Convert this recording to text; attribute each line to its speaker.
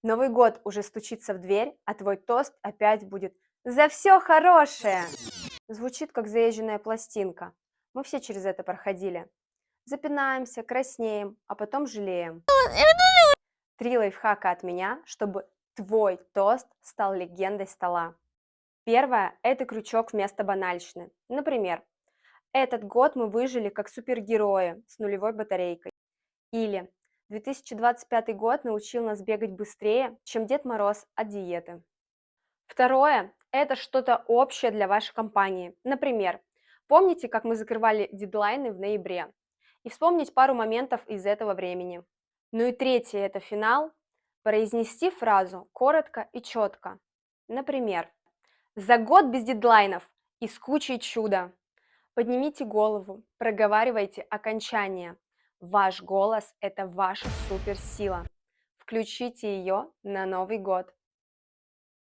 Speaker 1: Новый год уже стучится в дверь, а твой тост опять будет «За все хорошее!». Звучит как заезженная пластинка. Мы все через это проходили. Запинаемся, краснеем, а потом жалеем. Три лайфхака от меня, чтобы твой тост стал легендой стола. Первое – это крючок вместо банальщины. Например, этот год мы выжили как супергерои с нулевой батарейкой. Или 2025 год научил нас бегать быстрее, чем Дед Мороз от диеты. Второе – это что-то общее для вашей компании. Например, помните, как мы закрывали дедлайны в ноябре? И вспомнить пару моментов из этого времени. Ну и третье – это финал. Произнести фразу коротко и четко. Например, «За год без дедлайнов и с кучей чуда». Поднимите голову, проговаривайте окончание. Ваш голос – это ваша суперсила. Включите ее на Новый год.